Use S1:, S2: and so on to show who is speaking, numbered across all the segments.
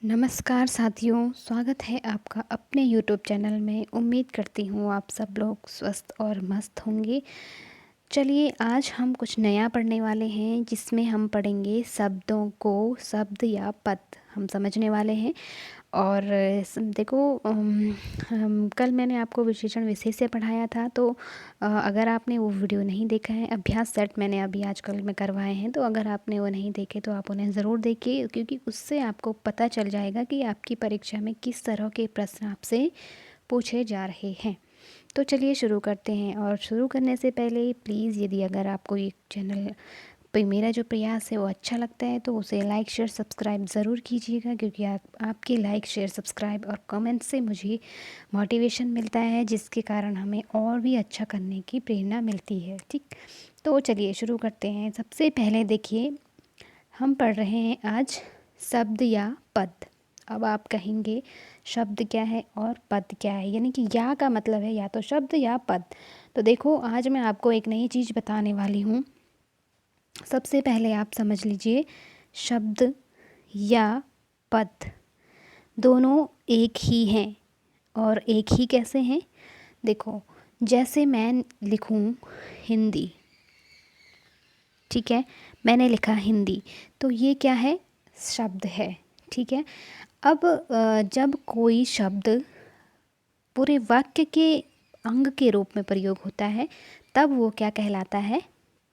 S1: नमस्कार साथियों, स्वागत है आपका अपने यूट्यूब चैनल में। उम्मीद करती हूँ आप सब लोग स्वस्थ और मस्त होंगे। चलिए आज हम कुछ नया पढ़ने वाले हैं जिसमें हम पढ़ेंगे शब्दों को, शब्द या पद हम समझने वाले हैं। और देखो कल मैंने आपको विशेषण विशेष से पढ़ाया था, तो अगर आपने वो वीडियो नहीं देखा है, अभ्यास सेट मैंने अभी आजकल में करवाए हैं, तो अगर आपने वो नहीं देखे तो आप उन्हें ज़रूर देखिए, क्योंकि उससे आपको पता चल जाएगा कि आपकी परीक्षा में किस तरह के प्रश्न आपसे पूछे जा रहे हैं। तो चलिए शुरू करते हैं। और शुरू करने से पहले प्लीज़, यदि अगर आपको ये चैनल पे मेरा जो प्रयास है वो अच्छा लगता है तो उसे लाइक शेयर सब्सक्राइब ज़रूर कीजिएगा, क्योंकि आपके लाइक शेयर सब्सक्राइब और कमेंट से मुझे मोटिवेशन मिलता है, जिसके कारण हमें और भी अच्छा करने की प्रेरणा मिलती है। ठीक, तो चलिए शुरू करते हैं। सबसे पहले देखिए, हम पढ़ रहे हैं आज शब्द या पद। अब आप कहेंगे शब्द क्या है और पद क्या है, यानी कि या का मतलब है या तो शब्द या पद। तो देखो, आज मैं आपको एक नई चीज़ बताने वाली हूँ। सबसे पहले आप समझ लीजिए, शब्द या पद दोनों एक ही हैं। और एक ही कैसे हैं? देखो, जैसे मैं लिखूं हिंदी, ठीक है, मैंने लिखा हिंदी, तो ये क्या है? शब्द है। ठीक है। अब जब कोई शब्द पूरे वाक्य के अंग के रूप में प्रयोग होता है, तब वो क्या कहलाता है?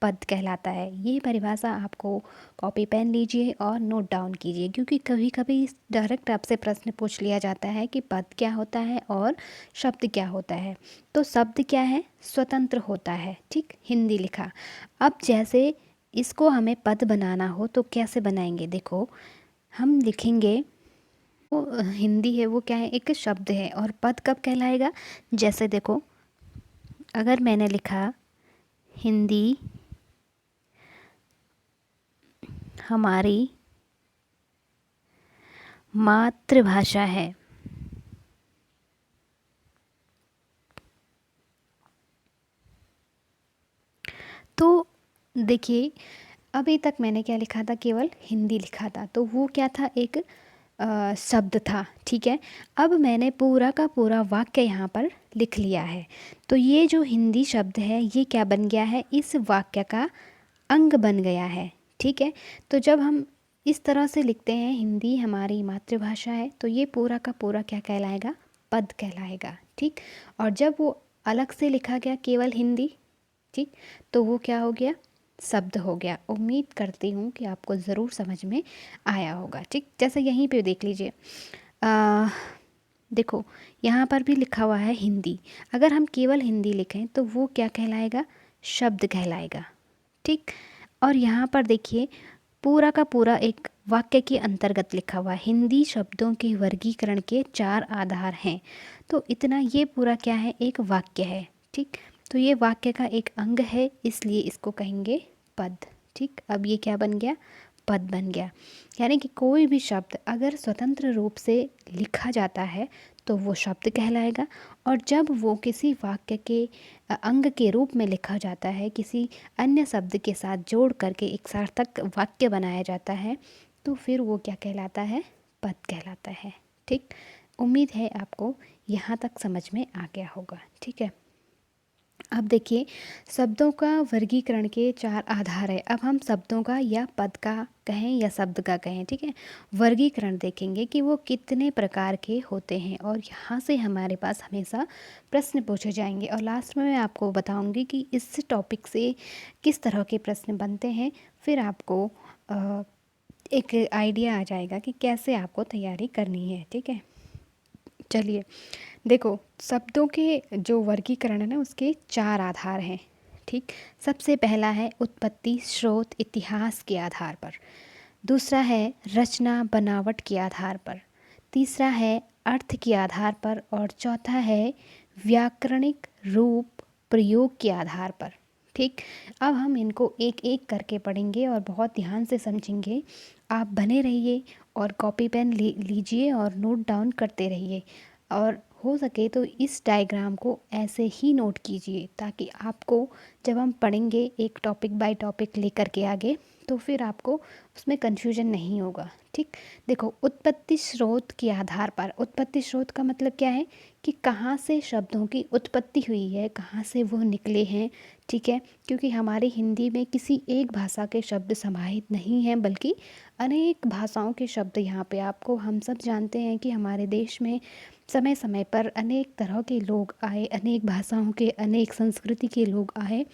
S1: पद कहलाता है। ये परिभाषा आपको कॉपी पेन लीजिए और नोट डाउन कीजिए, क्योंकि कभी कभी डायरेक्ट आपसे प्रश्न पूछ लिया जाता है कि पद क्या होता है और शब्द क्या होता है। तो शब्द क्या है? स्वतंत्र होता है। ठीक, हिंदी लिखा। अब जैसे इसको हमें पद बनाना हो तो कैसे बनाएंगे? देखो, हम लिखेंगे, वो हिंदी है, वो क्या है? एक शब्द है। और पद कब कहलाएगा? जैसे देखो, अगर मैंने लिखा हिंदी हमारी मातृभाषा है, तो देखिए, अभी तक मैंने क्या लिखा था? केवल हिंदी लिखा था, तो वो क्या था? एक शब्द था। ठीक है। अब मैंने पूरा का पूरा वाक्य यहाँ पर लिख लिया है, तो ये जो हिंदी शब्द है ये क्या बन गया है? इस वाक्य का अंग बन गया है। ठीक है। तो जब हम इस तरह से लिखते हैं हिंदी हमारी मातृभाषा है, तो ये पूरा का पूरा क्या कहलाएगा? पद कहलाएगा। ठीक। और जब वो अलग से लिखा गया केवल हिंदी, ठीक, तो वो क्या हो गया? शब्द हो गया। उम्मीद करती हूँ कि आपको ज़रूर समझ में आया होगा। ठीक, जैसे यहीं पे देख लीजिए, देखो यहाँ पर भी लिखा हुआ है हिंदी। अगर हम केवल हिंदी लिखें तो वो क्या कहलाएगा? शब्द कहलाएगा। ठीक। और यहाँ पर देखिए, पूरा का पूरा एक वाक्य के अंतर्गत लिखा हुआ है, हिंदी शब्दों के वर्गीकरण के 4 आधार हैं। तो इतना, ये पूरा क्या है? एक वाक्य है। ठीक, तो ये वाक्य का एक अंग है, इसलिए इसको कहेंगे पद। ठीक, अब ये क्या बन गया? पद बन गया। यानी कि कोई भी शब्द अगर स्वतंत्र रूप से लिखा जाता है तो वो शब्द कहलाएगा, और जब वो किसी वाक्य के अंग के रूप में लिखा जाता है, किसी अन्य शब्द के साथ जोड़ करके एक सार्थक वाक्य बनाया जाता है, तो फिर वो क्या कहलाता है? पद कहलाता है। ठीक, उम्मीद है आपको यहाँ तक समझ में आ गया होगा। ठीक है। अब देखिए, शब्दों का वर्गीकरण के 4 आधार है। अब हम शब्दों का या पद का कहें या शब्द का कहें, ठीक है, वर्गीकरण देखेंगे कि वो कितने प्रकार के होते हैं, और यहाँ से हमारे पास हमेशा प्रश्न पूछे जाएंगे। और लास्ट में मैं आपको बताऊंगी कि इस टॉपिक से किस तरह के प्रश्न बनते हैं। फिर आपको एक आइडिया आ जाएगा कि कैसे आपको तैयारी करनी है। ठीक है। चलिए, देखो, शब्दों के जो वर्गीकरण है ना, उसके 4 आधार हैं। ठीक, सबसे पहला है उत्पत्ति, स्रोत, इतिहास के आधार पर। दूसरा है रचना, बनावट के आधार पर। तीसरा है अर्थ के आधार पर। और चौथा है व्याकरणिक रूप, प्रयोग के आधार पर। ठीक, अब हम इनको एक एक करके पढ़ेंगे और बहुत ध्यान से समझेंगे। आप बने रहिए और कॉपी पेन लीजिए और नोट डाउन करते रहिए, और हो सके तो इस डायग्राम को ऐसे ही नोट कीजिए, ताकि आपको जब हम पढ़ेंगे एक टॉपिक बाय टॉपिक लेकर के आगे, तो फिर आपको उसमें कन्फ्यूजन नहीं होगा। ठीक, देखो उत्पत्ति स्रोत के आधार पर, उत्पत्ति स्रोत का मतलब क्या है कि कहाँ से शब्दों की उत्पत्ति हुई है, कहाँ से वो निकले हैं। ठीक है, क्योंकि हमारी हिंदी में किसी एक भाषा के शब्द समाहित नहीं हैं, बल्कि अनेक भाषाओं के शब्द यहाँ पे आपको, हम सब जानते हैं कि हमारे देश में समय समय पर अनेक तरह के लोग आए, अनेक भाषाओं के, अनेक संस्कृति के लोग आए,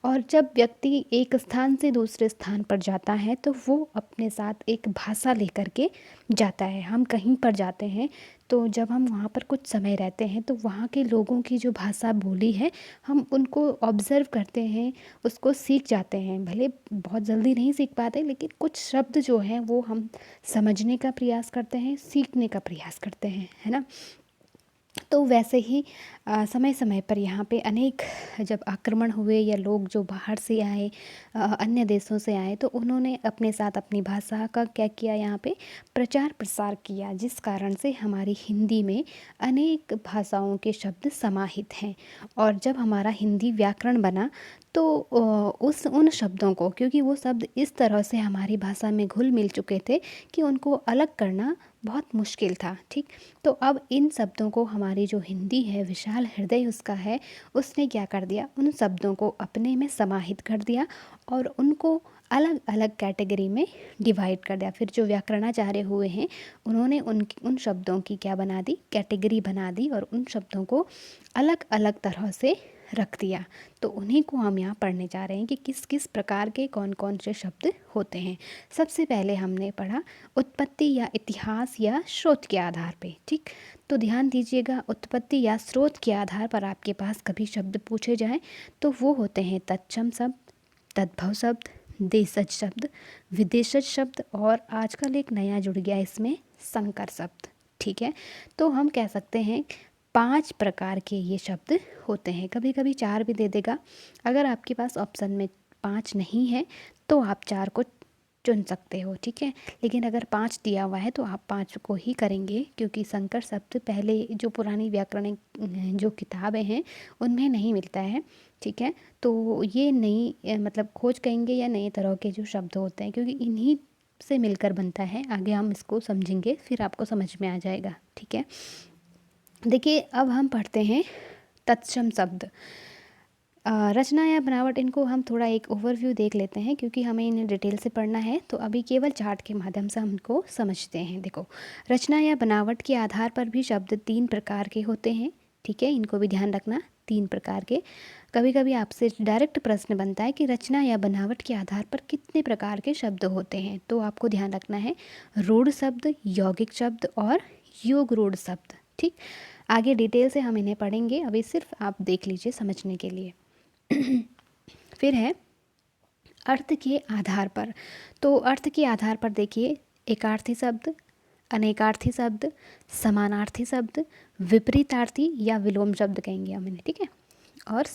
S1: और जब व्यक्ति एक स्थान से दूसरे स्थान पर जाता है तो वो अपने साथ एक भाषा लेकर के जाता है। हम कहीं पर जाते हैं तो जब हम वहाँ पर कुछ समय रहते हैं तो वहाँ के लोगों की जो भाषा बोली है, हम उनको ऑब्ज़र्व करते हैं, उसको सीख जाते हैं। भले बहुत जल्दी नहीं सीख पाते, लेकिन कुछ शब्द जो हैं वो हम समझने का प्रयास करते हैं, सीखने का प्रयास करते हैं, है ना। तो वैसे ही समय समय पर यहाँ पे अनेक जब आक्रमण हुए या लोग जो बाहर से आए, अन्य देशों से आए, तो उन्होंने अपने साथ अपनी भाषा का क्या किया, यहाँ पे प्रचार प्रसार किया, जिस कारण से हमारी हिंदी में अनेक भाषाओं के शब्द समाहित हैं। और जब हमारा हिंदी व्याकरण बना तो उस उन शब्दों को, क्योंकि वो शब्द इस तरह से हमारी भाषा में घुल मिल चुके थे कि उनको अलग करना बहुत मुश्किल था। ठीक, तो अब इन शब्दों को, हमारी जो हिंदी है, विशाल हृदय उसका है, उसने क्या कर दिया, उन शब्दों को अपने में समाहित कर दिया और उनको अलग अलग कैटेगरी में डिवाइड कर दिया। फिर जो व्याकरणाचार्य हुए हैं, उन्होंने उन शब्दों की क्या बना दी, कैटेगरी बना दी, और उन शब्दों को अलग अलग तरह से रख दिया। तो उन्हीं को हम यहाँ पढ़ने जा रहे हैं कि किस किस प्रकार के कौन कौन से शब्द होते हैं। सबसे पहले हमने पढ़ा उत्पत्ति या इतिहास या स्रोत के आधार पे। ठीक, तो ध्यान दीजिएगा, उत्पत्ति या स्रोत के आधार पर आपके पास कभी शब्द पूछे जाएं तो वो होते हैं तत्सम शब्द, तद्भव शब्द, देशज शब्द, विदेशज शब्द, और आजकल एक नया जुड़ गया इसमें, संकर शब्द। ठीक है, तो हम कह सकते हैं 5 प्रकार के ये शब्द होते हैं। कभी कभी 4 भी दे देगा। अगर आपके पास ऑप्शन में 5 नहीं है तो आप 4 को चुन सकते हो। ठीक है, लेकिन अगर 5 दिया हुआ है तो आप 5 को ही करेंगे, क्योंकि संकर शब्द पहले जो पुरानी व्याकरणिक जो किताबें हैं उनमें नहीं मिलता है। ठीक है, तो ये नई मतलब खोज कहेंगे या नए तरह के जो शब्द होते हैं, क्योंकि इन्हीं से मिलकर बनता है। आगे हम इसको समझेंगे, फिर आपको समझ में आ जाएगा। ठीक है, देखिए अब हम पढ़ते हैं तत्सम शब्द। रचना या बनावट, इनको हम थोड़ा एक ओवरव्यू देख लेते हैं, क्योंकि हमें इन्हें डिटेल से पढ़ना है, तो अभी केवल चार्ट के माध्यम से हम इनको समझते हैं। देखो, रचना या बनावट के आधार पर भी शब्द 3 प्रकार के होते हैं। ठीक है, इनको भी ध्यान रखना, 3 प्रकार के। कभी कभी आपसे डायरेक्ट प्रश्न बनता है कि रचना या बनावट के आधार पर कितने प्रकार के शब्द होते हैं, तो आपको ध्यान रखना है रूढ़ शब्द, यौगिक शब्द और योग रूढ़ शब्द। ठीक, आगे डिटेल से हम इन्हें पढ़ेंगे, अभी सिर्फ आप देख लीजिए समझने के लिए। फिर है अर्थ के आधार पर। तो अर्थ के आधार पर देखिए, एकार्थी शब्द, अनेकार्थी शब्द, समानार्थी शब्द, विपरीतार्थी या विलोम शब्द कहेंगे हम इन्हें। ठीक है, और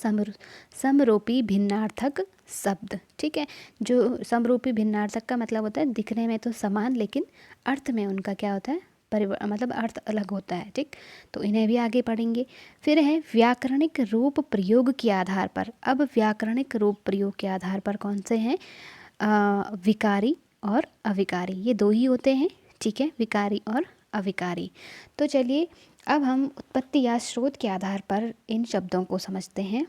S1: समरूपी भिन्नार्थक शब्द। ठीक है, जो समरूपी भिन्नार्थक का मतलब होता है दिखने में तो समान, लेकिन अर्थ में उनका क्या होता है, मतलब अर्थ अलग होता है। ठीक, तो इन्हें भी आगे पढ़ेंगे। फिर है व्याकरणिक रूप प्रयोग के आधार पर। अब व्याकरणिक रूप प्रयोग के आधार पर कौन से हैं, विकारी और अविकारी, ये 2 ही होते हैं। ठीक है, विकारी और अविकारी। तो चलिए अब हम उत्पत्ति या स्रोत के आधार पर इन शब्दों को समझते हैं।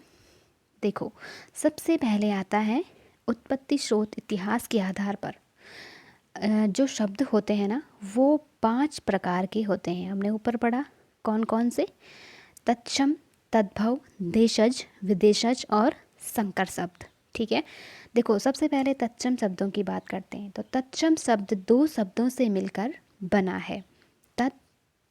S1: देखो, सबसे पहले आता है उत्पत्ति स्रोत इतिहास के आधार पर। जो शब्द होते हैं ना, वो 5 प्रकार के होते हैं। हमने ऊपर पढ़ा कौन कौन से, तत्सम, तद्भव, देशज, विदेशज और संकर शब्द। ठीक है, देखो सबसे पहले तत्सम शब्दों की बात करते हैं। तो तत्सम शब्द 2 शब्दों से मिलकर बना है, तत्,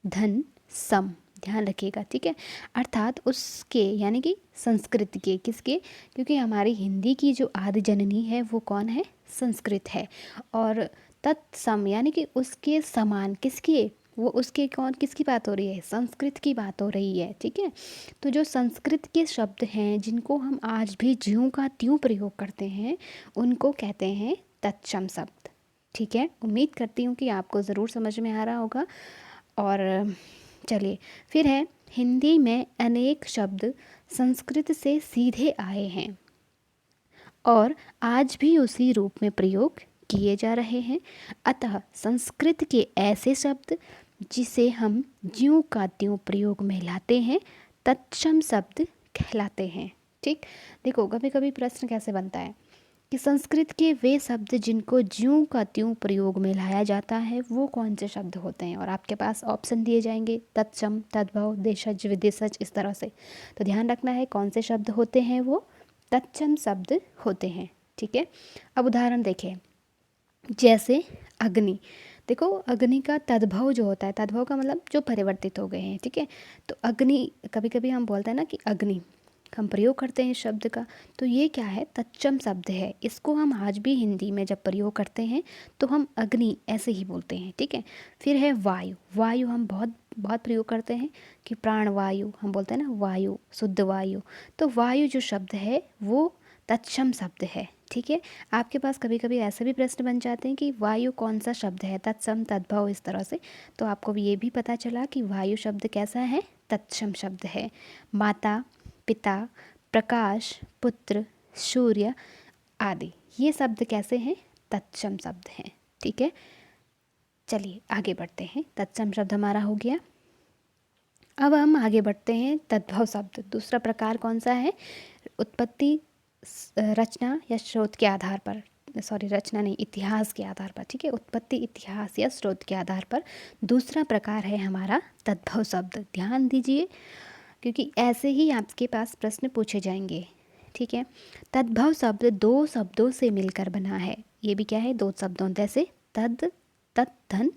S1: धन, सम। ध्यान रखिएगा। ठीक है, अर्थात उसके यानी कि संस्कृत के, किसके, क्योंकि हमारी हिंदी की जो आदि जननी है वो कौन है, संस्कृत है। और तत्सम यानी कि उसके समान, किसके, वो उसके कौन, किसकी बात हो रही है, संस्कृत की बात हो रही है। ठीक है, तो जो संस्कृत के शब्द हैं जिनको हम आज भी ज्यों का त्यों प्रयोग करते हैं, उनको कहते हैं तत्सम शब्द। ठीक है, उम्मीद करती हूँ कि आपको ज़रूर समझ में आ रहा होगा। और चलिए फिर है, हिंदी में अनेक शब्द संस्कृत से सीधे आए हैं और आज भी उसी रूप में प्रयोग किए जा रहे हैं। अतः संस्कृत के ऐसे शब्द जिसे हम ज्यों का त्यों प्रयोग में लाते हैं तत्सम शब्द कहलाते हैं। ठीक, देखो कभी कभी प्रश्न कैसे बनता है कि संस्कृत के वे शब्द जिनको ज्यों का त्यों प्रयोग में लाया जाता है वो कौन से शब्द होते हैं, और आपके पास ऑप्शन दिए जाएंगे तत्सम, तद्भव, देशज, विदेशज, इस तरह से। तो ध्यान रखना है कौन से शब्द होते हैं, वो तत्सम शब्द होते हैं। ठीक है, अब उदाहरण देखें, जैसे अग्नि। देखो अग्नि का तद्भव जो होता है, तद्भव का मतलब जो परिवर्तित हो गए हैं। ठीक है, तो अग्नि, कभी कभी हम बोलते हैं ना कि अग्नि, हम प्रयोग करते हैं इस शब्द का, तो ये क्या है, तत्सम शब्द है। इसको हम आज भी हिंदी में जब प्रयोग करते हैं तो हम अग्नि ऐसे ही बोलते हैं। ठीक है, फिर है वायु। वायु हम बहुत बहुत प्रयोग करते हैं कि प्राण वायु, हम बोलते हैं ना वायु, शुद्ध वायु। तो वायु जो शब्द है वो तत्सम शब्द है। ठीक है, आपके पास कभी कभी ऐसे भी प्रश्न बन जाते हैं कि वायु कौन सा शब्द है, तत्सम, तद्भव, इस तरह से। तो आपको भी ये भी पता चला कि वायु शब्द कैसा है, तत्सम शब्द है। माता, पिता, प्रकाश, पुत्र, सूर्य आदि ये शब्द कैसे हैं, तत्सम शब्द हैं। ठीक है, चलिए आगे बढ़ते हैं। तत्सम शब्द हमारा हो गया। अब हम आगे बढ़ते हैं तद्भव शब्द। दूसरा प्रकार कौन सा है, उत्पत्ति, रचना या स्रोत के आधार पर, सॉरी रचना नहीं, इतिहास के आधार पर। ठीक है, उत्पत्ति, इतिहास या स्रोत के आधार पर दूसरा प्रकार है हमारा तद्भव शब्द। ध्यान दीजिए क्योंकि ऐसे ही आपके पास प्रश्न पूछे जाएंगे। ठीक है, तद्भव शब्द दो शब्दों से मिलकर बना है। ये भी क्या है, दो शब्दों, जैसे तद, तत्, धन,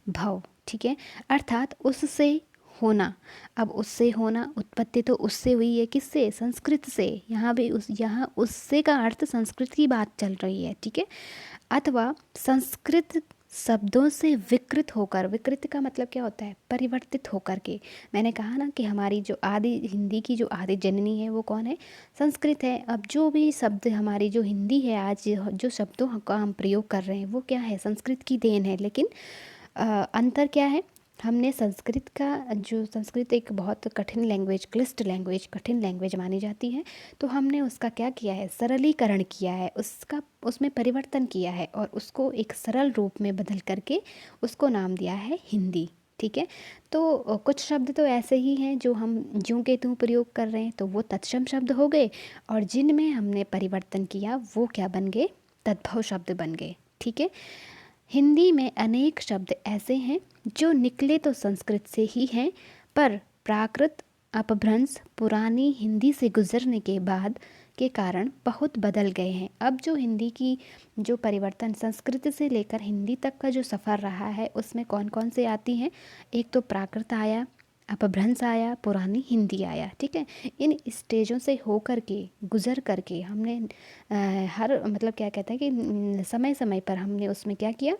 S1: भव। ठीक है, अर्थात उससे होना। अब उससे होना, उत्पत्ति तो उससे हुई है, किससे, संस्कृत से। यहाँ भी यहाँ उससे का अर्थ संस्कृत की बात चल रही है। ठीक है, अथवा संस्कृत शब्दों से विकृत होकर, विकृत का मतलब क्या होता है, परिवर्तित होकर के। मैंने कहा ना कि हमारी जो आदि, हिंदी की जो आदि जननी है वो कौन है, संस्कृत है। अब जो भी शब्द हमारी जो हिंदी है आज, जो शब्दों का हम प्रयोग कर रहे हैं वो क्या है, संस्कृत की देन है। लेकिन अंतर क्या है, हमने संस्कृत का, जो संस्कृत एक बहुत कठिन लैंग्वेज, क्लिष्ट लैंग्वेज, कठिन लैंग्वेज मानी जाती है, तो हमने उसका क्या किया है, सरलीकरण किया है, उसका उसमें परिवर्तन किया है और उसको एक सरल रूप में बदल करके उसको नाम दिया है हिंदी। ठीक है, तो कुछ शब्द तो ऐसे ही हैं जो हम ज्यों के त्यों प्रयोग कर रहे हैं, तो वो तत्सम शब्द हो गए, और जिनमें हमने परिवर्तन किया वो क्या बन गए, तद्भव शब्द बन गए। ठीक है, हिंदी में अनेक शब्द ऐसे हैं जो निकले तो संस्कृत से ही हैं, पर प्राकृत, अपभ्रंश पुरानी हिंदी से गुजरने के बाद के कारण बहुत बदल गए हैं। अब जो हिंदी की जो परिवर्तन संस्कृत से लेकर हिंदी तक का जो सफ़र रहा है उसमें कौन कौन से आती हैं, एक तो प्राकृत आया, अपभ्रंश आया, पुरानी हिंदी आया। ठीक है, इन स्टेजों से होकर के, गुजर करके हमने हर मतलब क्या कहते हैं कि समय समय पर हमने उसमें क्या किया,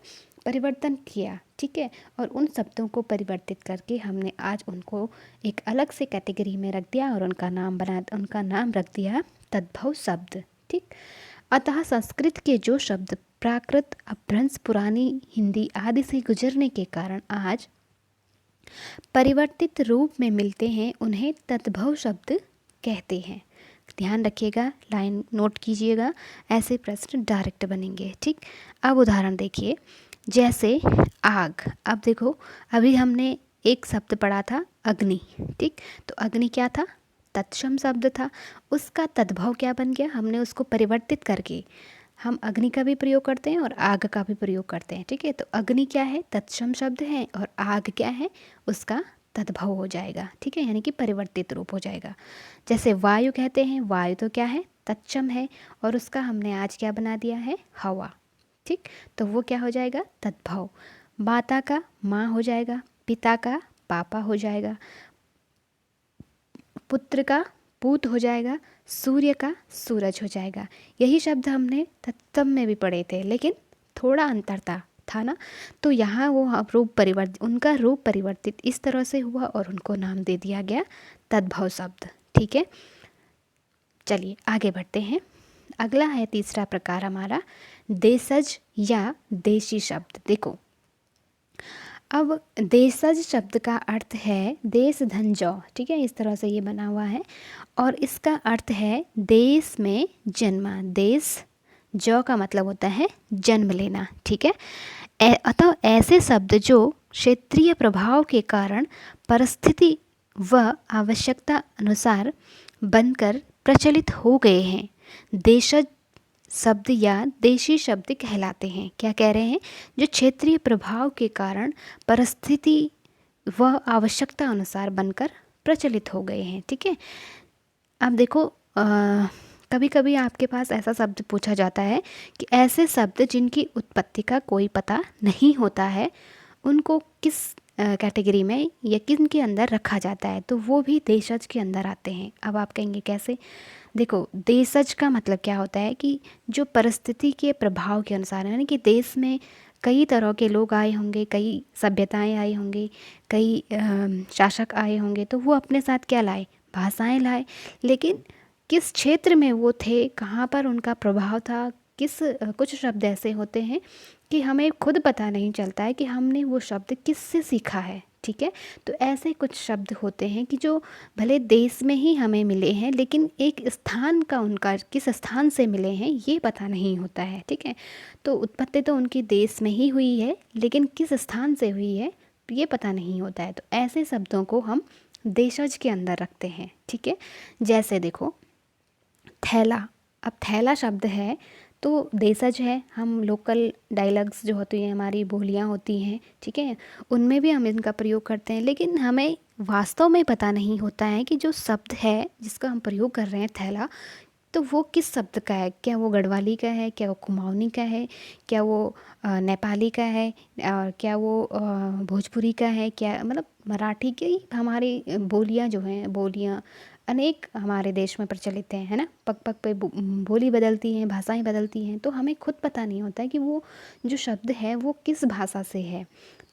S1: परिवर्तन किया। ठीक है, और उन शब्दों को परिवर्तित करके हमने आज उनको एक अलग से कैटेगरी में रख दिया और उनका नाम रख दिया तद्भव शब्द। ठीक, अतः संस्कृत के जो शब्द प्राकृत, अपभ्रंश, पुरानी हिंदी आदि से गुजरने के कारण आज परिवर्तित रूप में मिलते हैं, उन्हें तद्भव शब्द कहते हैं। ध्यान रखिएगा, लाइन नोट कीजिएगा, ऐसे प्रश्न डायरेक्ट बनेंगे। ठीक, अब उदाहरण देखिए, जैसे आग। अब देखो, अभी हमने एक शब्द पढ़ा था अग्नि। ठीक, तो अग्नि क्या था, तत्सम शब्द था, उसका तद्भव क्या बन गया, हमने उसको परिवर्तित करके हम अग्नि का भी प्रयोग करते हैं और आग का भी प्रयोग करते हैं। ठीक है, तो अग्नि क्या है, तत्सम शब्द है, और आग क्या है, उसका तद्भव हो जाएगा। ठीक है, यानी कि परिवर्तित रूप हो जाएगा। जैसे वायु कहते हैं, वायु तो क्या है, तत्सम है, और उसका हमने आज क्या बना दिया है, हवा। ठीक, तो वो क्या हो जाएगा, तद्भव। माता का माँ हो जाएगा, पिता का पापा हो जाएगा, पुत्र का पूत हो जाएगा, सूर्य का सूरज हो जाएगा। यही शब्द हमने तत्सम में भी पढ़े थे, लेकिन थोड़ा अंतर था ना। तो यहाँ वो उनका रूप परिवर्तित इस तरह से हुआ और उनको नाम दे दिया गया तद्भव शब्द। ठीक है, चलिए आगे बढ़ते हैं। अगला है तीसरा प्रकार हमारा देशज या देशी शब्द। देखो, अब देशज शब्द का अर्थ है देश धन जौ। ठीक है, इस तरह से ये बना हुआ है, और इसका अर्थ है देश में जन्मा, देश जौ का मतलब होता है जन्म लेना, ठीक है। अतः ऐसे शब्द जो क्षेत्रीय प्रभाव के कारण परिस्थिति व आवश्यकता अनुसार बनकर प्रचलित हो गए हैं, देशज शब्द या देशी शब्द कहलाते हैं। क्या कह रहे हैं? जो क्षेत्रीय प्रभाव के कारण परिस्थिति व आवश्यकता अनुसार बनकर प्रचलित हो गए हैं, ठीक है। अब देखो, कभी कभी आपके पास ऐसा शब्द पूछा जाता है कि ऐसे शब्द जिनकी उत्पत्ति का कोई पता नहीं होता है, उनको किस कैटेगरी में या किन के अंदर रखा जाता है, तो वो भी देशज के अंदर आते हैं। अब आप कहेंगे कैसे? देखो, देशज का मतलब क्या होता है कि जो परिस्थिति के प्रभाव के अनुसार, यानी कि देश में कई तरह के लोग आए होंगे, कई सभ्यताएं आई होंगी, कई शासक आए होंगे, तो वो अपने साथ क्या लाए? भाषाएं लाए। लेकिन किस क्षेत्र में वो थे, कहाँ पर उनका प्रभाव था, कुछ शब्द ऐसे होते हैं कि हमें खुद पता नहीं चलता है कि हमने वो शब्द किससे सीखा है, ठीक है। तो ऐसे कुछ शब्द होते हैं कि जो भले देश में ही हमें मिले हैं, लेकिन एक स्थान का उनका किस स्थान से मिले हैं ये पता नहीं होता है, ठीक है। तो उत्पत्ति तो उनकी देश में ही हुई है, लेकिन किस स्थान से हुई है ये पता नहीं होता है। तो ऐसे शब्दों को हम देशज के अंदर रखते हैं, ठीक है। जैसे देखो, थैला। अब थैला शब्द है तो देशज है। हम लोकल डायलॉग्स जो होती हैं, हमारी बोलियां होती हैं, ठीक है, उनमें भी हम इनका प्रयोग करते हैं। लेकिन हमें वास्तव में पता नहीं होता है कि जो शब्द है जिसका हम प्रयोग कर रहे हैं थैला, तो वो किस शब्द का है। क्या वो गढ़वाली का है, क्या वो कुमाऊनी का है, क्या वो नेपाली का है, और क्या वो भोजपुरी का है, क्या मतलब मराठी की। हमारी बोलियां जो हैं, बोलियां अनेक हमारे देश में प्रचलित हैं, है ना। पग पग पे बोली बदलती हैं, भाषाएं बदलती हैं, तो हमें खुद पता नहीं होता है कि वो जो शब्द है वो किस भाषा से है।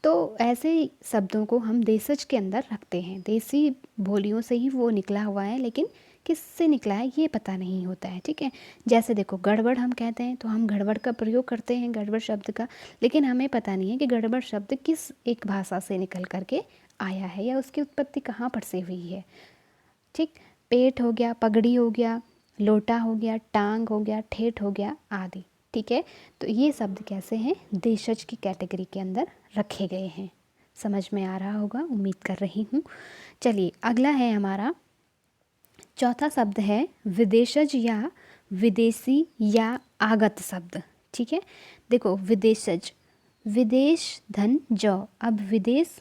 S1: तो ऐसे शब्दों को हम देशज के अंदर रखते हैं। देसी बोलियों से ही वो निकला हुआ है, लेकिन किससे निकला है ये पता नहीं होता है, ठीक है। जैसे देखो, गड़बड़ हम कहते हैं तो हम गड़बड़ का प्रयोग करते हैं, गड़बड़ शब्द का, लेकिन हमें पता नहीं है कि गड़बड़ शब्द किस एक भाषा से निकल करके आया है या उसकी उत्पत्ति कहाँ पर से हुई है, ठीक। पेट हो गया, पगड़ी हो गया, लोटा हो गया, टांग हो गया, ठेठ हो गया आदि, ठीक है। तो ये शब्द कैसे हैं? देशज की कैटेगरी के अंदर रखे गए हैं। समझ में आ रहा होगा, उम्मीद कर रही हूँ। चलिए, अगला है हमारा चौथा शब्द है विदेशज या विदेशी या आगत शब्द, ठीक है। देखो, विदेशज, विदेश धन जौ। अब विदेश,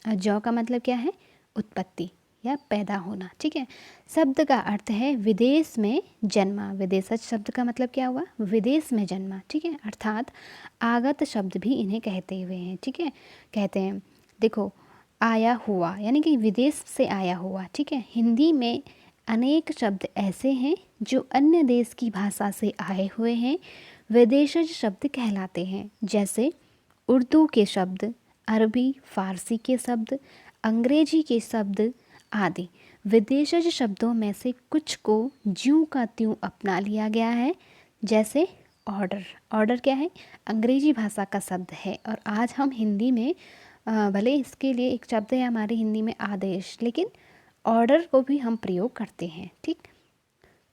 S1: जौ का मतलब क्या है? उत्पत्ति या पैदा होना, ठीक है। शब्द का अर्थ है विदेश में जन्मा। विदेशज शब्द का मतलब क्या हुआ? विदेश में जन्मा, ठीक है। अर्थात आगत शब्द भी इन्हें कहते हुए हैं, ठीक है, कहते हैं। देखो, आया हुआ यानी कि विदेश से आया हुआ, ठीक है। हिंदी में अनेक शब्द ऐसे हैं जो अन्य देश की भाषा से आए हुए हैं, विदेशज शब्द कहलाते हैं। जैसे उर्दू के शब्द, अरबी फारसी के शब्द, अंग्रेजी के शब्द आदि। विदेशज शब्दों में से कुछ को ज्यों का त्यों अपना लिया गया है। जैसे ऑर्डर। ऑर्डर क्या है? अंग्रेजी भाषा का शब्द है, और आज हम हिंदी में भले इसके लिए एक शब्द है हमारी हिंदी में आदेश, लेकिन ऑर्डर को भी हम प्रयोग करते हैं, ठीक।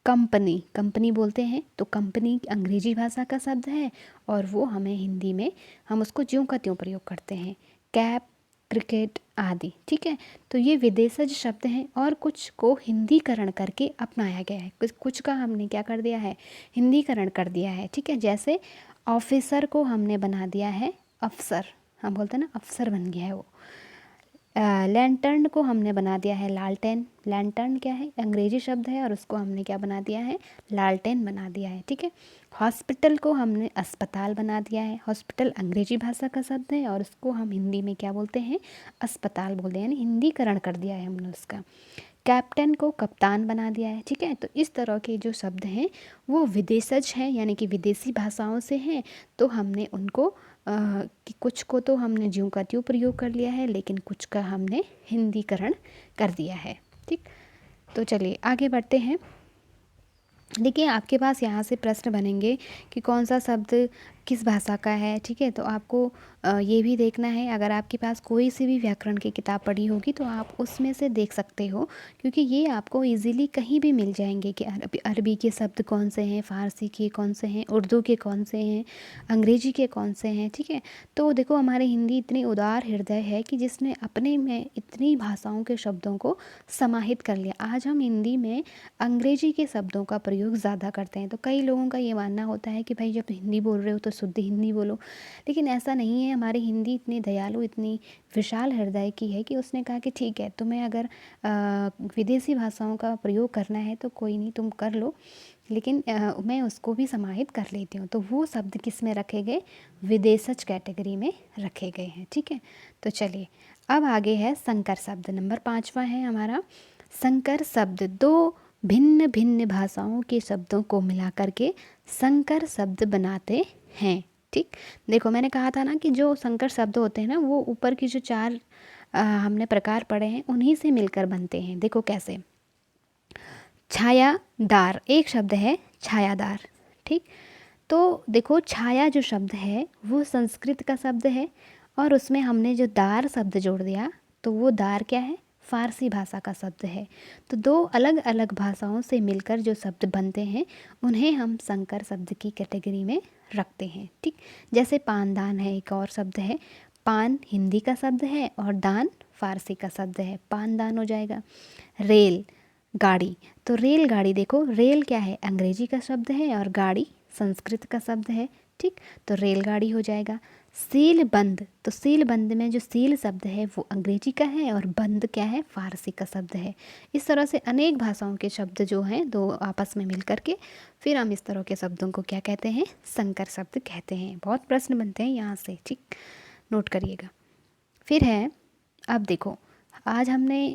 S1: कंपनी, कंपनी बोलते हैं तो कंपनी अंग्रेजी भाषा का शब्द है, और वो हमें हिंदी में हम उसको ज्यों का त्यों प्रयोग करते हैं। कैप, क्रिकेट आदि, ठीक है। तो ये विदेशज शब्द हैं, और कुछ को हिंदीकरण करके अपनाया गया है। कुछ का हमने क्या कर दिया है? हिंदीकरण कर दिया है, ठीक है। जैसे ऑफिसर को हमने बना दिया है अफसर, हम बोलते हैं ना अफसर बन गया है वो। लैंटर्न को हमने बना दिया है लालटेन। लैंटर्न क्या है? अंग्रेजी शब्द है, और उसको हमने क्या बना दिया है? लालटेन बना दिया है, ठीक है। हॉस्पिटल को हमने अस्पताल बना दिया है। हॉस्पिटल अंग्रेजी भाषा का शब्द है, और उसको हम हिंदी में क्या बोलते हैं? अस्पताल बोलते हैं, यानी हिंदीकरण कर दिया है हमने उसका। कैप्टन को कप्तान बना दिया है, ठीक है। तो इस तरह के जो शब्द हैं वो विदेशज हैं, यानी कि विदेशी भाषाओं से हैं। तो हमने उनको कि कुछ को तो हमने ज्यों का त्यों प्रयोग कर लिया है, लेकिन कुछ का हमने हिंदीकरण कर दिया है, ठीक। तो चलिए आगे बढ़ते हैं। देखिए, आपके पास यहाँ से प्रश्न बनेंगे कि कौन सा शब्द किस भाषा का है, ठीक है। तो आपको ये भी देखना है। अगर आपके पास कोई सी भी व्याकरण की किताब पढ़ी होगी तो आप उसमें से देख सकते हो, क्योंकि ये आपको इजीली कहीं भी मिल जाएंगे कि अरबी के शब्द कौन से हैं, फ़ारसी के कौन से हैं, उर्दू के कौन से हैं, अंग्रेजी के कौन से हैं, ठीक है। तो देखो हमारे हिंदी इतनी उदार हृदय है कि जिसने अपने में इतनी भाषाओं के शब्दों को समाहित कर लिया। आज हम हिंदी में अंग्रेजी के शब्दों का प्रयोग ज़्यादा करते हैं। तो कई लोगों का ये मानना होता है कि भाई जब हिंदी बोल रहे हो तो शुद्ध हिंदी बोलो, लेकिन ऐसा नहीं है। हमारी हिंदी इतनी दयालु, इतनी विशाल हृदय की है कि उसने कहा कि ठीक है, तुम्हें अगर विदेशी भाषाओं का प्रयोग करना है तो कोई नहीं, तुम कर लो, लेकिन मैं उसको भी समाहित कर लेती हूँ। तो वो शब्द किस में रखे गए, विदेशज कैटेगरी में रखे गए हैं, ठीक है। तो चलिए अब आगे है संकर शब्द। नंबर 5वां है हमारा संकर शब्द। दो भिन्न भिन्न भाषाओं के शब्दों को मिला करके संकर शब्द बनाते हैं, ठीक। देखो मैंने कहा था ना कि जो संकर शब्द होते हैं ना, वो ऊपर की जो 4 हमने प्रकार पढ़े हैं उन्हीं से मिलकर बनते हैं। देखो कैसे, छायादार एक शब्द है, छायादार, ठीक। तो देखो छाया जो शब्द है वो संस्कृत का शब्द है, और उसमें हमने जो दार शब्द जोड़ दिया तो वो दार क्या है, फारसी भाषा का शब्द है। तो दो अलग अलग भाषाओं से मिलकर जो शब्द बनते हैं उन्हें हम संकर शब्द की कैटेगरी में रखते हैं, ठीक। जैसे पानदान है, एक और शब्द है। पान हिंदी का शब्द है और दान फारसी का शब्द है, पानदान हो जाएगा। रेल गाड़ी, तो रेलगाड़ी, देखो रेल क्या है, अंग्रेजी का शब्द है और गाड़ी संस्कृत का शब्द है, ठीक। तो रेलगाड़ी हो जाएगा। सील बंद, तो सील बंद में जो सील शब्द है वो अंग्रेजी का है और बंद क्या है, फारसी का शब्द है। इस तरह से अनेक भाषाओं के शब्द जो हैं दो आपस में मिल करके फिर हम इस तरह के शब्दों को क्या कहते हैं, संकर शब्द कहते हैं। बहुत प्रश्न बनते हैं यहाँ से, ठीक, नोट करिएगा। फिर है, अब देखो आज हमने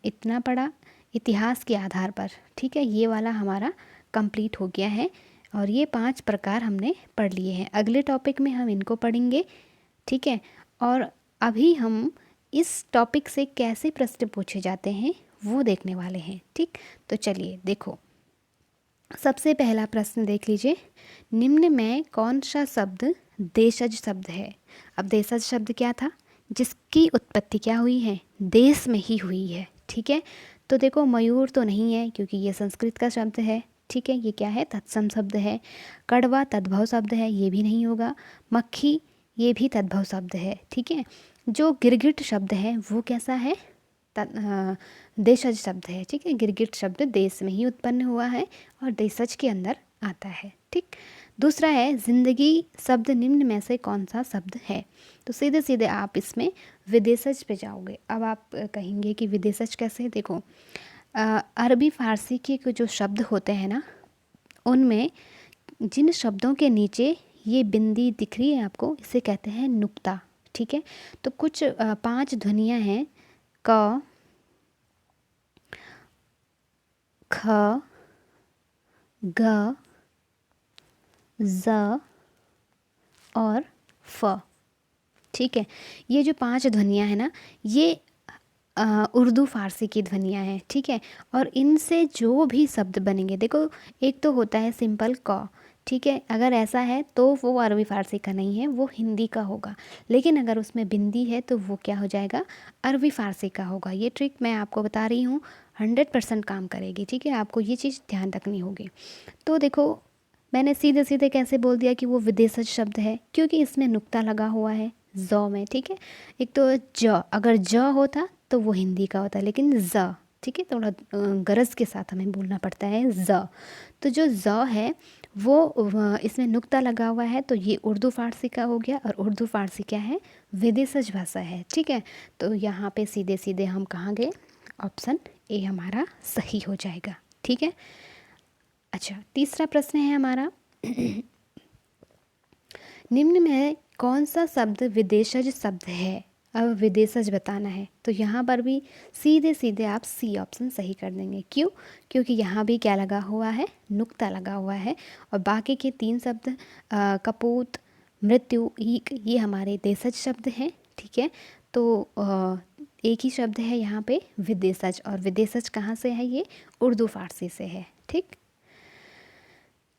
S1: इतना पढ़ा इतिहास के आधार पर, ठीक है। ये वाला हमारा कंप्लीट हो गया है और ये 5 प्रकार हमने पढ़ लिए हैं। अगले टॉपिक में हम इनको पढ़ेंगे, ठीक है। और अभी हम इस टॉपिक से कैसे प्रश्न पूछे जाते हैं वो देखने वाले हैं, ठीक। तो चलिए देखो, सबसे पहला प्रश्न देख लीजिए। निम्न में कौन सा शब्द देशज शब्द है। अब देशज शब्द क्या था, जिसकी उत्पत्ति क्या हुई है, देश में ही हुई है, ठीक है। तो देखो मयूर तो नहीं है क्योंकि ये संस्कृत का शब्द है, ठीक है। ये क्या है, तत्सम शब्द है। कड़वा तद्भव शब्द है, ये भी नहीं होगा। मक्खी ये भी तद्भव शब्द है, ठीक है। जो गिरगिट शब्द है वो कैसा है, देशज शब्द है, ठीक है। गिरगिट शब्द देश में ही उत्पन्न हुआ है और देशज के अंदर आता है, ठीक। दूसरा है जिंदगी शब्द निम्न में से कौन सा शब्द है। तो सीधे सीधे आप इसमें विदेशज पे जाओगे। अब आप कहेंगे कि विदेशज कैसे, देखो अरबी फारसी के जो शब्द होते हैं ना, उनमें जिन शब्दों के नीचे ये बिंदी दिख रही है आपको, इसे कहते हैं नुक्ता, ठीक है। तो कुछ 5 ध्वनियाँ हैं, क, ख, ग, ज और फ, ठीक है। ये जो 5 ध्वनियाँ हैं ना, ये उर्दू फारसी की ध्वनियाँ हैं, ठीक है। और इनसे जो भी शब्द बनेंगे, देखो एक तो होता है सिंपल क, ठीक है। अगर ऐसा है तो वो अरबी फारसी का नहीं है, वो हिंदी का होगा। लेकिन अगर उसमें बिंदी है तो वो क्या हो जाएगा, अरबी फारसी का होगा। ये ट्रिक मैं आपको बता रही हूँ, 100% काम करेगी, ठीक है। आपको ये चीज़ ध्यान रखनी होगी। तो देखो मैंने सीधे सीधे कैसे बोल दिया कि वो विदेशज शब्द है, क्योंकि इसमें नुक्ता लगा हुआ है ज़ में, ठीक है। एक तो ज, अगर ज होता तो वो हिंदी का होता, लेकिन ज, ठीक है, थोड़ा गरज के साथ हमें बोलना पड़ता है ज। तो जो ज है वो इसमें नुक्ता लगा हुआ है, तो ये उर्दू फारसी का हो गया। और उर्दू फारसी क्या है, विदेशज भाषा है, ठीक है। तो यहाँ पे सीधे सीधे हम कहाँ गए, ऑप्शन ए हमारा सही हो जाएगा, ठीक है। अच्छा, तीसरा प्रश्न है हमारा निम्न में कौन सा शब्द विदेशज शब्द है। अब विदेशज बताना है, तो यहाँ पर भी सीधे सीधे आप सी ऑप्शन सही कर देंगे। क्यों, क्योंकि यहाँ भी क्या लगा हुआ है, नुक्ता लगा हुआ है। और बाकी के 3 शब्द कपूत, मृत्यु, ईक, ये हमारे देशज शब्द हैं, ठीक है। तो एक ही शब्द है यहाँ पे विदेशज, और विदेशज कहाँ से है, ये उर्दू फारसी से है, ठीक।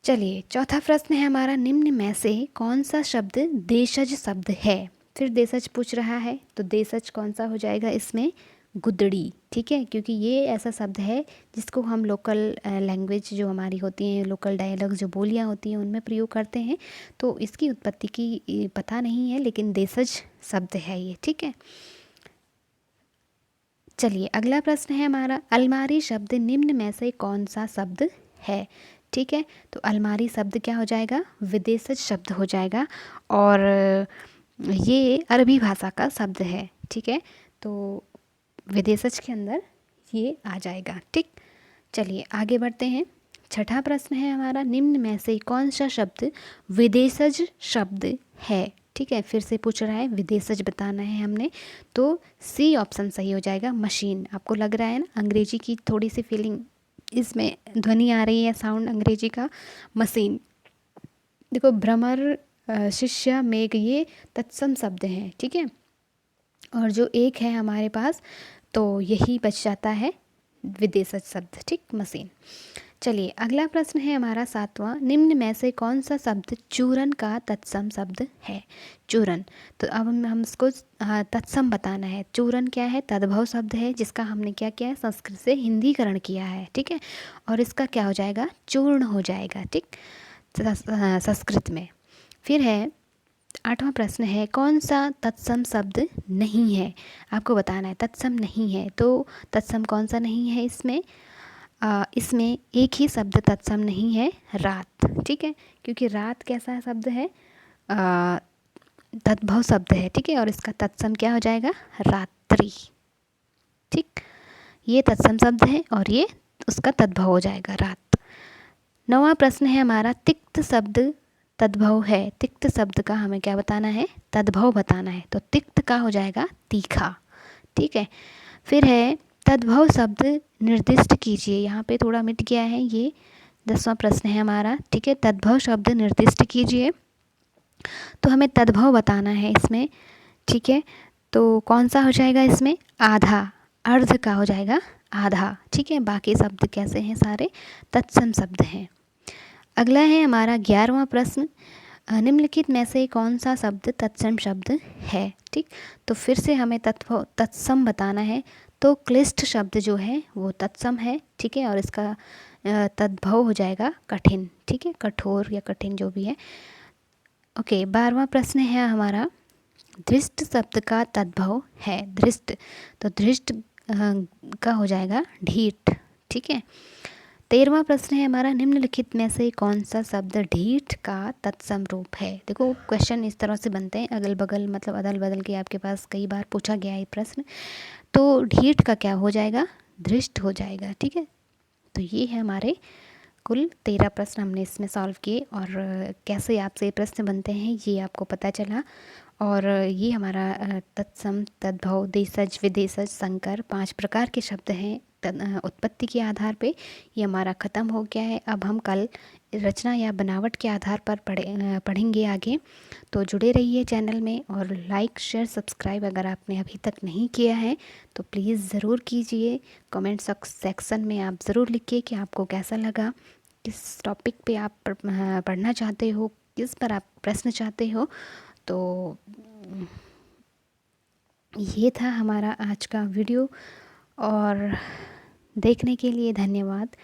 S1: चलिए चौथा प्रश्न है हमारा, निम्न में से कौन सा शब्द देशज शब्द है। फिर देशज पूछ रहा है, तो देशज कौन सा हो जाएगा इसमें, गुदड़ी। ठीक है, क्योंकि ये ऐसा शब्द है जिसको हम लोकल लैंग्वेज जो हमारी होती हैं, लोकल डायलॉग जो बोलियां होती हैं उनमें प्रयोग करते हैं। तो इसकी उत्पत्ति की पता नहीं है, लेकिन देशज शब्द है ये। ठीक है, चलिए अगला प्रश्न है हमारा, अलमारी शब्द निम्न में से कौन सा शब्द है। ठीक है, तो अलमारी शब्द क्या हो जाएगा, विदेशज शब्द हो जाएगा, और ये अरबी भाषा का शब्द है। ठीक है, तो विदेशज के अंदर ये आ जाएगा। ठीक, चलिए आगे बढ़ते हैं। छठा प्रश्न है हमारा, निम्न में से कौन सा शब्द विदेशज शब्द है। ठीक है, फिर से पूछ रहा है, विदेशज बताना है हमने, तो सी ऑप्शन सही हो जाएगा, मशीन। आपको लग रहा है ना अंग्रेजी की थोड़ी सी फीलिंग इसमें ध्वनि आ रही है, साउंड अंग्रेजी का, मशीन। देखो भ्रमर, शिष्य, मेघ, ये तत्सम शब्द हैं। ठीक है, और जो एक है हमारे पास, तो यही बच जाता है विदेशज शब्द। ठीक, मशीन। चलिए अगला प्रश्न है हमारा सातवां, निम्न में से कौन सा शब्द चूरन का तत्सम शब्द है। चूरन, तो अब हम इसको तत्सम बताना है। चूरन क्या है, तद्भव शब्द है, जिसका हमने क्या किया है, संस्कृत से हिंदीकरण किया है। ठीक है, और इसका क्या हो जाएगा, चूर्ण हो जाएगा। ठीक, संस्कृत में। फिर है आठवां प्रश्न है, कौन सा तत्सम शब्द नहीं है। आपको बताना है, तत्सम नहीं है, तो तत्सम कौन सा नहीं है इसमें, इसमें एक ही शब्द तत्सम नहीं है, रात। ठीक है, क्योंकि रात कैसा शब्द है, तद्भव शब्द है। ठीक है, और इसका तत्सम क्या हो जाएगा, रात्रि। ठीक, ये तत्सम शब्द है और ये उसका तद्भव हो जाएगा, रात। नौवां प्रश्न है हमारा, तिक्त शब्द तद्भव है। तिक्त शब्द का हमें क्या बताना है, तद्भव बताना है, तो तिक्त का हो जाएगा तीखा। ठीक है, फिर है तद्भव शब्द निर्दिष्ट कीजिए। यहाँ पे थोड़ा मिट गया है, ये 10वां प्रश्न है हमारा। ठीक है, तद्भव शब्द निर्दिष्ट कीजिए, तो हमें तद्भव बताना है इसमें। ठीक है, तो कौन सा हो जाएगा इसमें, आधा, अर्ध का हो जाएगा आधा। ठीक है, बाकी शब्द कैसे हैं, सारे तत्सम शब्द हैं। अगला है हमारा 11वां प्रश्न, निम्नलिखित में से कौन सा शब्द तत्सम शब्द है। ठीक, तो फिर से हमें तत्सम बताना है, तो क्लिष्ट शब्द जो है वो तत्सम है। ठीक है, और इसका तद्भव हो जाएगा कठिन। ठीक है, कठोर या कठिन जो भी है। ओके, 12वां प्रश्न है हमारा, धृष्ट शब्द का तद्भव है। धृष्ट, तो धृष्ट का हो जाएगा ढीठ। ठीक है, 13वां प्रश्न है हमारा, निम्नलिखित में से कौन सा शब्द ढीठ का तत्सम रूप है। देखो क्वेश्चन इस तरह से बनते हैं, अगल बगल मतलब अदल बदल के आपके पास कई बार पूछा गया है प्रश्न, तो ढीठ का क्या हो जाएगा, धृष्ट हो जाएगा। ठीक है, तो ये है हमारे कुल 13 प्रश्न हमने इसमें सॉल्व किए, और कैसे आपसे प्रश्न बनते हैं ये आपको पता चला। और ये हमारा तत्सम, तद्भव, देशज, विदेशज, संकर 5 प्रकार के शब्द हैं उत्पत्ति के आधार पे। ये हमारा ख़त्म हो गया है। अब हम कल रचना या बनावट के आधार पर पढ़ेंगे आगे। तो जुड़े रहिए चैनल में, और लाइक शेयर सब्सक्राइब अगर आपने अभी तक नहीं किया है तो प्लीज़ ज़रूर कीजिए। कमेंट सेक्शन में आप ज़रूर लिखिए कि आपको कैसा लगा, किस टॉपिक पे आप पढ़ना चाहते हो, किस पर आप प्रश्न चाहते हो। तो ये था हमारा आज का वीडियो, और देखने के लिए धन्यवाद।